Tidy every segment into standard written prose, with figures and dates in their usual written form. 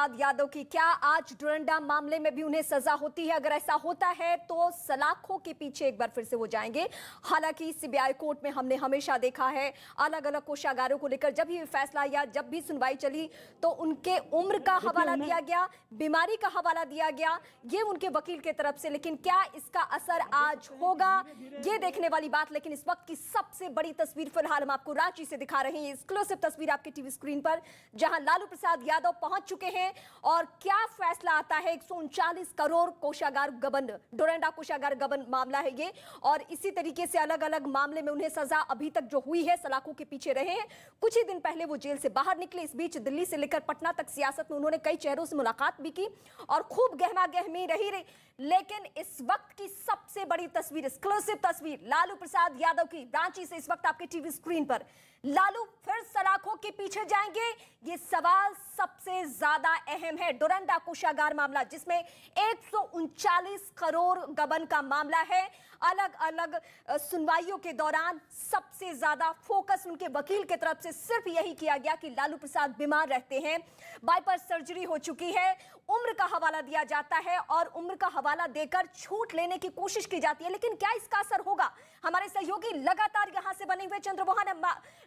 प्रसाद यादव की क्या आज डोरंडा मामले में भी उन्हें सजा होती है? अगर ऐसा होता है तो सलाखों के पीछे एक बार फिर से वो जाएंगे। हालांकि सीबीआई कोर्ट में हमने हमेशा देखा है अलग अलग कोषागारों को लेकर जब भी फैसला या जब भी सुनवाई चली तो उनके उम्र का हवाला दिया गया, बीमारी का हवाला दिया गया, ये उनके वकील की तरफ से। लेकिन क्या इसका असर आज होगा, ये देखने वाली बात। लेकिन इस वक्त की सबसे बड़ी तस्वीर फिलहाल हम आपको रांची से दिखा रहे हैं, एक्सक्लूसिव तस्वीर आपकी टीवी स्क्रीन पर, जहां लालू प्रसाद यादव पहुंच चुके हैं और क्या फैसला आता है। 139 करोड़ कोषागार गबन, डोरंडा कोषागार गबन मामला है ये, और इसी तरीके से अलग अलग मामले में उन्हें सजा अभी तक जो हुई है, सलाखों के पीछे रहे हैं। कुछ ही दिन पहले वो जेल से बाहर निकले। इस बीच दिल्ली से लेकर पटना तक सियासत में उन्होंने कई चेहरों से मुलाकात भी की और खूब गहमा गहमी रही। लेकिन इस वक्त की सबसे बड़ी तस्वीर, एक्सक्लूसिव तस्वीर लालू प्रसाद यादव की रांची से इस वक्त आपके टीवी स्क्रीन पर। लालू फिर सलाखों के पीछे जाएंगे, ये सवाल सबसे ज्यादा अहम है। डोरंडा कोषागार मामला जिसमें 139 करोड़ गबन का मामला है। अलग अलग सुनवाइयों के दौरान सबसे ज्यादा फोकस उनके वकील की तरफ से सिर्फ यही किया गया कि लालू प्रसाद बीमार रहते हैं, बाईपास सर्जरी हो चुकी है, उम्र का हवाला दिया जाता है और उम्र का हवाला देकर छूट लेने की कोशिश की जाती है। लेकिन क्या इसका असर होगा? हमारे सहयोगी लगातार यहां से बने हुए चंद्रमोहन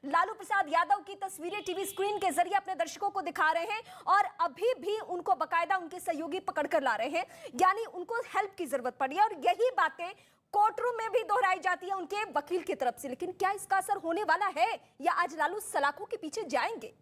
लालू प्रसाद यादव की तस्वीरें टीवी स्क्रीन के जरिए अपने दर्शकों को दिखा रहे हैं और अभी भी उनको बकायदा उनके सहयोगी पकड़कर ला रहे हैं, यानी उनको हेल्प की जरूरत पड़ी है। और यही बातें कोर्ट रूम में भी दोहराई जाती है उनके वकील की तरफ से। लेकिन क्या इसका असर होने वाला है या आज लालू सलाखों के पीछे जाएंगे?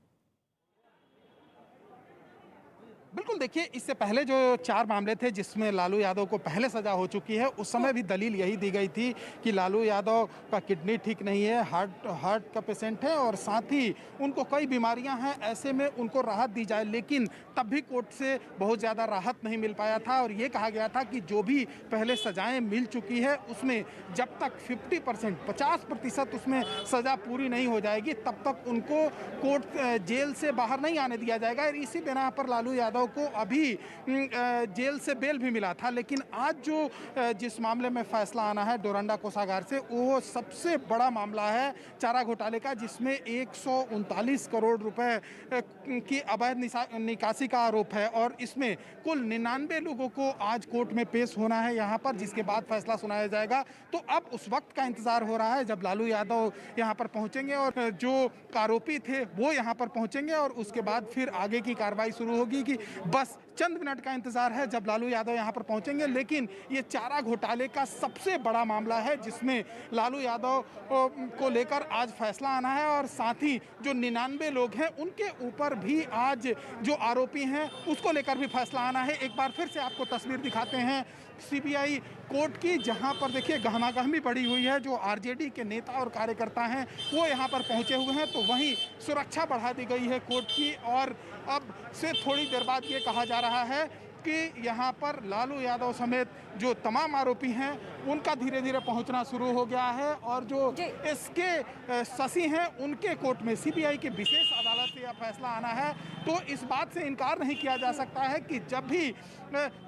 बिल्कुल, देखिए, इससे पहले जो 4 मामले थे जिसमें लालू यादव को पहले सजा हो चुकी है, उस समय भी दलील यही दी गई थी कि लालू यादव का किडनी ठीक नहीं है, हार्ट का पेशेंट है और साथ ही उनको कई बीमारियां हैं, ऐसे में उनको राहत दी जाए। लेकिन तब भी कोर्ट से बहुत ज़्यादा राहत नहीं मिल पाया था और ये कहा गया था कि जो भी पहले सजाएं मिल चुकी है उसमें जब तक 50% उसमें सज़ा पूरी नहीं हो जाएगी तब तक उनको कोर्ट जेल से बाहर नहीं आने दिया जाएगा। और इसी बिना पर लालू यादव को अभी जेल से बेल भी मिला था। लेकिन आज जो जिस मामले में फैसला आना है डोरंडा कोषागार से, वो सबसे बड़ा मामला है चारा घोटाले का, जिसमें 139 करोड़ रुपए की अवैध निकासी का आरोप है और इसमें कुल 99 लोगों को आज कोर्ट में पेश होना है यहाँ पर, जिसके बाद फैसला सुनाया जाएगा। तो अब उस वक्त का इंतजार हो रहा है जब लालू यादव यहाँ पर पहुँचेंगे और जो आरोपी थे वो यहाँ पर पहुँचेंगे और उसके बाद फिर आगे की कार्रवाई शुरू होगी। कि बस चंद मिनट का इंतजार है जब लालू यादव यहां पर पहुंचेंगे। लेकिन ये चारा घोटाले का सबसे बड़ा मामला है जिसमें लालू यादव को लेकर आज फैसला आना है और साथ ही जो 99 लोग हैं उनके ऊपर भी आज जो आरोपी हैं उसको लेकर भी फैसला आना है। एक बार फिर से आपको तस्वीर दिखाते हैं सीबीआई कोर्ट की, जहां पर देखिए गहमागहमी बढ़ी हुई है। जो आरजेडी के नेता और कार्यकर्ता हैं वो यहां पर पहुंचे हुए हैं, तो वहीं सुरक्षा बढ़ा दी गई है कोर्ट की। और अब से थोड़ी देर बाद ये कहा जा रहा है कि यहाँ पर लालू यादव समेत जो तमाम आरोपी हैं उनका धीरे धीरे पहुंचना शुरू हो गया है और जो इसके शशि हैं उनके कोर्ट में सीबीआई की विशेष अदालत से यह फैसला आना है। तो इस बात से इनकार नहीं किया जा सकता है कि जब भी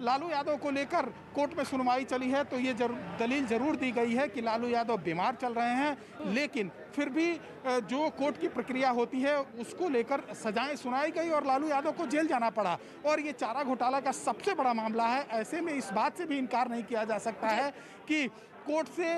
लालू यादव को लेकर कोर्ट में सुनवाई चली है तो ये दलील जरूर दी गई है कि लालू यादव बीमार चल रहे हैं, लेकिन फिर भी जो कोर्ट की प्रक्रिया होती है उसको लेकर सजाएं सुनाई गई और लालू यादव को जेल जाना पड़ा। और ये चारा घोटाला का सबसे बड़ा मामला है, ऐसे में इस बात से भी इनकार नहीं किया जा सकता है कि कोर्ट से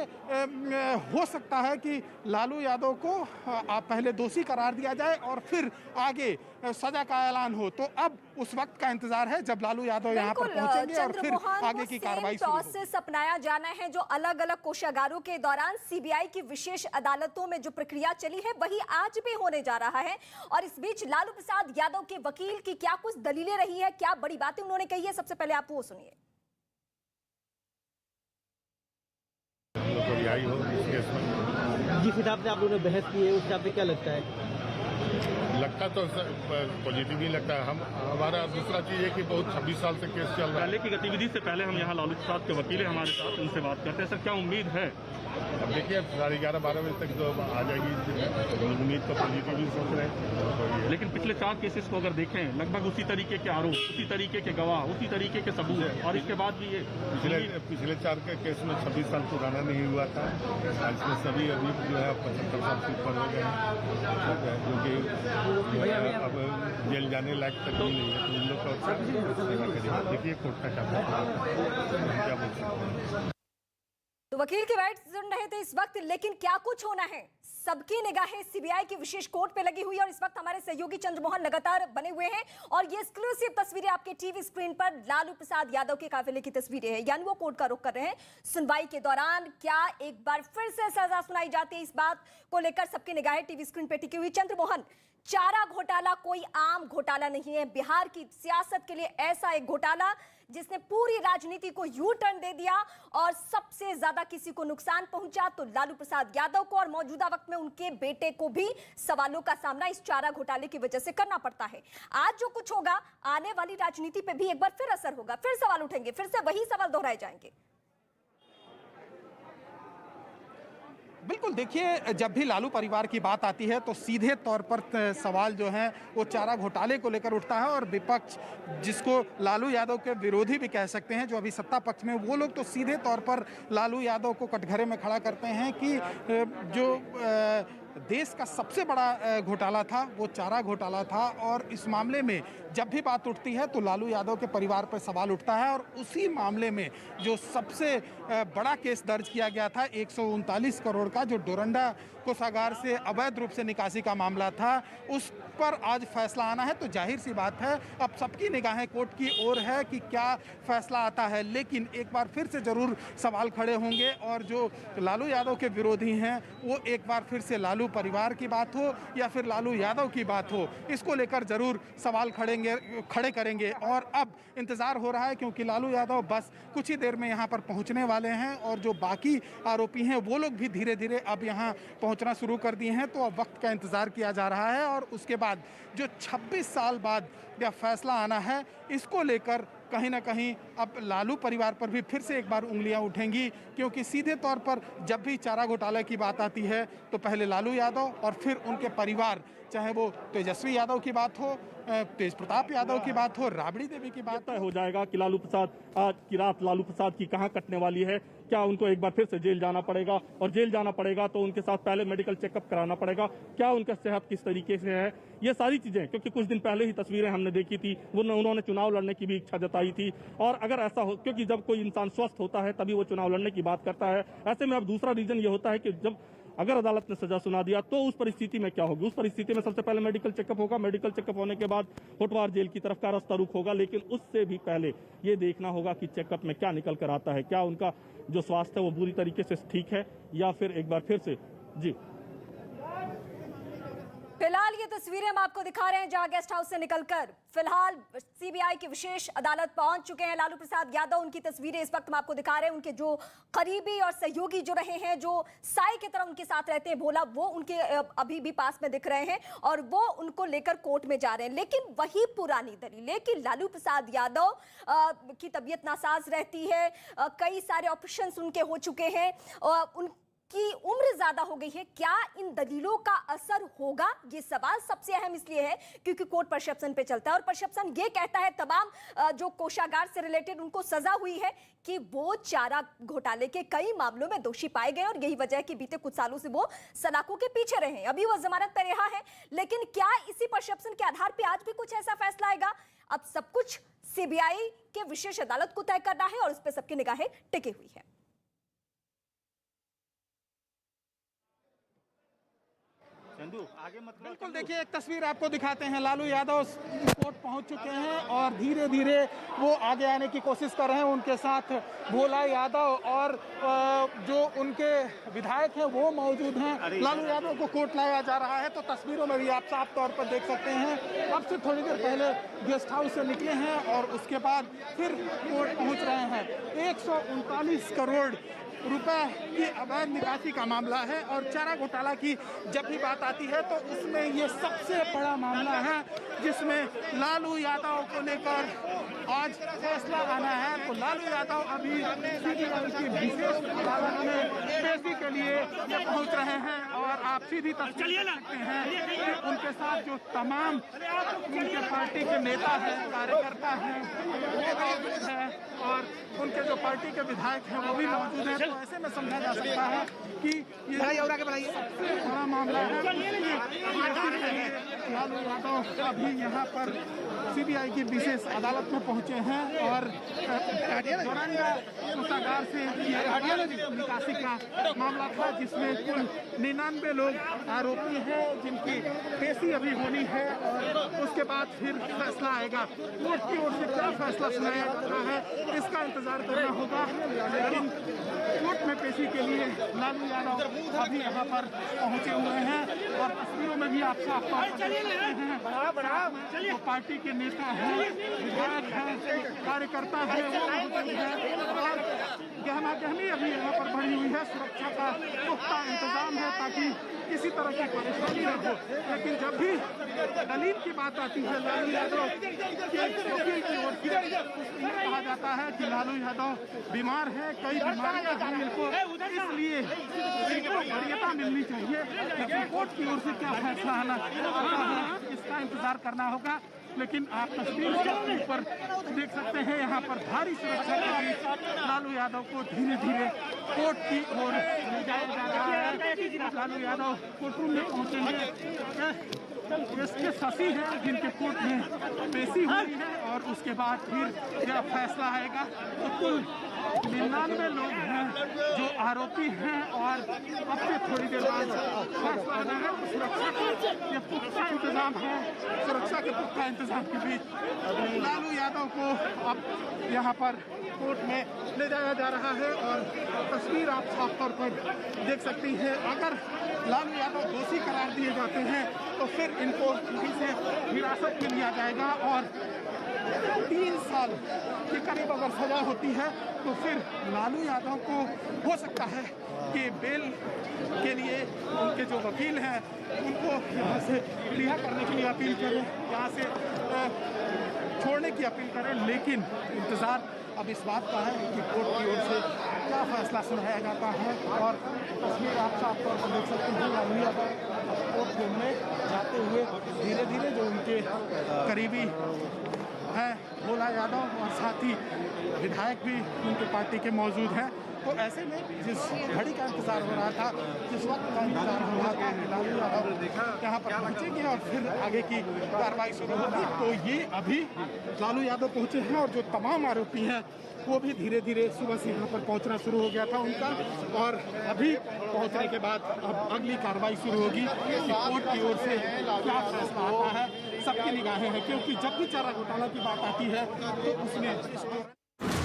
हो सकता है कि लालू यादव को पहले दोषी करार दिया जाए और फिर आगे सजा का ऐलान हो। तो अब उस वक्त का इंतजार है जब लालू यादव यहाँ पर पहुंचेंगे और फिर आगे की कार्रवाई शुरू होगी। प्रोसेस अपनाया जाना है जो अलग अलग कोषागारों के दौरान सीबीआई की विशेष अदालतों में जो प्रक्रिया चली है वही आज भी होने जा रहा है। और इस बीच लालू प्रसाद यादव के वकील की क्या कुछ दलीलें रही है, क्या बड़ी बातें उन्होंने कही है, सबसे पहले आप वो सुनिए। रिहाई हो इस केस में। जिस हिसाब से आप लोगों ने बहस की है उस हिसाब से क्या लगता है? लगता तो पॉजिटिव ही लगता है। हमारा दूसरा चीज है कि बहुत 26 साल से केस चल रहा है। पहले की गतिविधि से पहले हम यहाँ लालू प्रसाद के वकील हैं हमारे साथ, उनसे बात करते हैं। सर क्या उम्मीद है? अब देखिए 11:30-12 बजे तक तो आ जाएगी, उम्मीद तो पॉजिटिव ही सोच रहे हैं। लेकिन पिछले 4 केसेस को अगर देखें लगभग उसी तरीके के आरोप, उसी तरीके के गवाह, उसी तरीके के सबूत और इसके बाद भी ये पिछले 4 के केस में 26 साल पुराना नहीं हुआ था। इसमें सभी अभी जो है 75 साल से ऊपर हो गए हैं, जो कि अब जेल जाने लायक तक नहीं है। तो उन लोग का देखिए कोर्ट का क्या क्या बोल सकते हैं। तो वकील की बात सुन रहे थे इस वक्त, लेकिन क्या कुछ होना है, सबकी निगाहें सीबीआई की विशेष कोर्ट पे लगी हुई है और इस वक्त हमारे सहयोगी चंद्रमोहन लगातार बने हुए हैं और ये एक्सक्लूसिव तस्वीरें आपके टीवी स्क्रीन पर लालू प्रसाद यादव के काफिले की तस्वीरें हैं, यानी वो कोर्ट का रुख कर रहे हैं। सुनवाई के दौरान क्या एक बार फिर से सजा सुनाई जाती है, इस बात को लेकर सबकी निगाहें टीवी स्क्रीन पर टिकी हुई। चंद्रमोहन, चारा घोटाला कोई आम घोटाला नहीं है, बिहार की सियासत के लिए ऐसा एक घोटाला जिसने पूरी राजनीति को यू टर्न दे दिया और सबसे ज्यादा किसी को नुकसान पहुंचा तो लालू प्रसाद यादव को, और मौजूदा वक्त में उनके बेटे को भी सवालों का सामना इस चारा घोटाले की वजह से करना पड़ता है। आज जो कुछ होगा आने वाली राजनीति पे भी एक बार फिर असर होगा, फिर सवाल उठेंगे, फिर से वही सवाल दोहराए जाएंगे। बिल्कुल, देखिए जब भी लालू परिवार की बात आती है तो सीधे तौर पर सवाल जो है वो चारा घोटाले को लेकर उठता है और विपक्ष, जिसको लालू यादव के विरोधी भी कह सकते हैं, जो अभी सत्ता पक्ष में, वो लोग तो सीधे तौर पर लालू यादव को कटघरे में खड़ा करते हैं कि जो देश का सबसे बड़ा घोटाला था वो चारा घोटाला था और इस मामले में जब भी बात उठती है तो लालू यादव के परिवार पर सवाल उठता है। और उसी मामले में जो सबसे बड़ा केस दर्ज किया गया था 139 करोड़ का, जो डोरंडा कोषागार से अवैध रूप से निकासी का मामला था, उस पर आज फैसला आना है। तो जाहिर सी बात है अब सबकी निगाहें कोर्ट की ओर है कि क्या फैसला आता है, लेकिन एक बार फिर से जरूर सवाल खड़े होंगे और जो लालू यादव के विरोधी हैं वो एक बार फिर से लालू परिवार की बात हो या फिर लालू यादव की बात हो, इसको लेकर जरूर सवाल खड़े करेंगे। और अब इंतजार हो रहा है क्योंकि लालू यादव बस कुछ ही देर में यहाँ पर पहुँचने वाले हैं और जो बाकी आरोपी हैं वो लोग भी धीरे धीरे अब यहाँ पहुँचना शुरू कर दिए हैं। तो अब वक्त का इंतजार किया जा रहा है और उसके बाद जो 26 साल बाद यह फैसला आना है, इसको लेकर कहीं ना कहीं अब लालू परिवार पर भी फिर से एक बार उंगलियां उठेंगी, क्योंकि सीधे तौर पर जब भी चारा घोटाले की बात आती है तो पहले लालू यादव और फिर उनके परिवार, चाहे वो तेजस्वी यादव की बात हो, तेज प्रताप यादव की बात हो, राबड़ी देवी की बात तय हो जाएगा कि लालू प्रसाद आज की रात लालू प्रसाद की कहां कटने वाली है। क्या उनको एक बार फिर से जेल जाना पड़ेगा, और जेल जाना पड़ेगा तो उनके साथ पहले मेडिकल चेकअप कराना पड़ेगा, क्या उनका सेहत किस तरीके से है, ये सारी चीजें, क्योंकि कुछ दिन पहले ही तस्वीरें हमने देखी थी, वो उन्होंने चुनाव लड़ने की भी इच्छा जताई थी। और अगर ऐसा हो, क्योंकि जब कोई इंसान स्वस्थ होता है तभी वो चुनाव लड़ने की बात करता है, ऐसे में अब दूसरा रीजन ये होता है कि जब अगर अदालत ने सजा सुना दिया तो उस परिस्थिति में क्या होगी। उस परिस्थिति में सबसे पहले मेडिकल चेकअप होगा, मेडिकल चेकअप होने के बाद होटवार जेल की तरफ का रास्ता रुख होगा, लेकिन उससे भी पहले ये देखना होगा कि चेकअप में क्या निकल कर आता है, क्या उनका जो स्वास्थ्य है वो पूरी तरीके से ठीक है या फिर एक बार फिर से। जी फिलहाल ये तस्वीरें हम आपको दिखा रहे हैं जहां गेस्ट हाउस से निकलकर फिलहाल सीबीआई की विशेष अदालत पहुंच चुके हैं लालू प्रसाद यादव। उनकी तस्वीरें इस वक्त हम आपको दिखा रहे हैं, उनके जो करीबी और सहयोगी जो रहे हैं, जो साई की तरह उनके साथ रहते हैं, भोला, वो उनके अभी भी पास में दिख रहे हैं और वो उनको लेकर कोर्ट में जा रहे हैं। लेकिन वही पुरानी दलीलें कि लालू प्रसाद यादव की तबीयत नासाज रहती है, कई सारे ऑपरेशंस उनके हो चुके हैं, की उम्र ज्यादा हो गई है, क्या इन दलीलों का असर होगा? ये सवाल सबसे अहम इसलिए है क्योंकि कोर्ट परसेप्शन पे चलता है और परसेप्शन ये कहता है तमाम जो कोषागार से रिलेटेड उनको सजा हुई है कि वो चारा घोटाले के कई मामलों में दोषी पाए गए और यही वजह है कि बीते कुछ सालों से वो सलाखों के पीछे रहे हैं। अभी वो जमानत पर रिहा है, लेकिन क्या इसी परसेप्शन के आधार पर आज भी कुछ ऐसा फैसला आएगा? अब सब कुछ सीबीआई के विशेष अदालत को तय करना है और उस पर सबकी निगाहें टिकी हुई है। आगे मत बिल्कुल, देखिए एक तस्वीर आपको दिखाते हैं, लालू यादव कोर्ट पहुंच चुके हैं और धीरे धीरे वो आगे आने की कोशिश कर रहे हैं। उनके साथ भोला यादव और जो उनके विधायक हैं वो मौजूद हैं। लालू यादव को कोर्ट लाया जा रहा है, तो तस्वीरों में भी आप साफ तौर पर देख सकते हैं। अब से थोड़ी देर पहले गेस्ट हाउस से निकले हैं और उसके बाद फिर कोर्ट पहुँच रहे हैं। 139 करोड़ रुपए की अवैध निकासी का मामला है और चारा घोटाला की जब भी बात आती है तो उसमें ये सबसे बड़ा मामला है जिसमें लालू यादव को लेकर आज फैसला आना है। तो लालू यादव अभी सीबीआई की विशेष अदालत में पेशी के लिए पहुंच रहे हैं और आप सीधी तस्वीर देख सकते हैं कि उनके साथ जो तमाम उनके पार्टी के नेता हैं, कार्यकर्ता हैं, वो मौजूद हैं और उनके जो पार्टी के विधायक हैं वो भी मौजूद हैं। तो ऐसे में समझा जा सकता है कि ये सबसे बड़ा मामला है लालू यादव अभी यहाँ पर सीबीआई की विशेष अदालत में पहुंचे हैं और दोरंडा कोषागार से निकासी का मामला था जिसमें कुल 99 लोग आरोपी हैं जिनकी पेशी अभी होनी है और उसके बाद फिर फैसला आएगा। कोर्ट की ओर से क्या फैसला सुनाया जा रहा है इसका इंतजार करना होगा, लेकिन कोर्ट में पेशी के लिए लालू यादव अभी यहाँ पर पहुंचे हुए हैं और तस्वीरों में भी आप साफ तौर पर देख सकते हैं जो पार्टी के नेता हैं, विधायक हैं, कार्यकर्ता हैं, वो मौजूद हैं और गहमा गहमी अभी यहाँ पर बढ़ी हुई है। सुरक्षा का पुख्ता इंतजाम है ताकि किसी तरह की परेशानी न हो। लेकिन जब भी दलील की बात आती है लालू यादव के वकील की ओर से कहा जाता है कि लालू यादव बीमार है, कई बीमारियां हैं इनको, इसलिए इनको वरीयता मिलनी चाहिए। लेकिन कोर्ट की ओर से क्या फैसला आना इसका इंतजार करना होगा। लेकिन आप तस्वीर के ऊपर देख सकते हैं यहाँ पर भारी सुरक्षा के बीच लालू यादव को धीरे धीरे कोर्ट की ओर ले जाया जा रहा है। लालू यादव कोर्टरूम में पहुंचेंगे। इसके शशि हैं जिनके कोर्ट में पेशी हुई है और उसके बाद फिर यह फैसला आएगा। तो कुल 99 लोग हैं जो आरोपी हैं और अब से थोड़ी देर बाद फैसला आना है। सुरक्षा का ये पुख्ता इंतजाम है। सुरक्षा के पुख्ता इंतजाम के बीच लालू यादव को अब यहाँ पर कोर्ट में ले जाया जा रहा है और तस्वीर आप साफ तौर पर देख सकती हैं। अगर लालू यादव दोषी करार दिए जाते हैं तो फिर इनको फिर से हिरासत में लिया जाएगा और 3 साल के करीब अगर सजा होती है तो फिर लालू यादव को हो सकता है कि बेल के लिए उनके जो वकील हैं उनको यहाँ से रिहा करने के लिए अपील करें, यहाँ से छोड़ने की अपील करें। लेकिन इंतज़ार अब इस बात का है कि कोर्ट की ओर से क्या फैसला सुनाया जाता है। और तस्वीर आप साफ तौर पर देख सकते हैं लालू यादव कोर्ट रूम में जाते हुए धीरे धीरे जो उनके करीबी हैं भोला यादव और साथ ही विधायक भी उनके पार्टी के मौजूद हैं। तो ऐसे में जिस घड़ी का इंतजार हो रहा था, जिस वक्त का इंतजार हो रहा था कि लालू यादव यहाँ पर पहुँचेंगे और फिर आगे की कार्रवाई शुरू होगी, तो ये अभी लालू यादव पहुँचे हैं और जो तमाम आरोपी हैं वो भी धीरे धीरे सुबह से यहाँ पर पहुँचना शुरू हो गया था उनका। और अभी पहुँचने के बाद अब अगली कार्रवाई शुरू होगी कि कोर्ट की ओर से क्या फैसला आता है। सबकी निगाहें हैं क्योंकि जब भी चारा घोटाला की बात आती है तो उसमें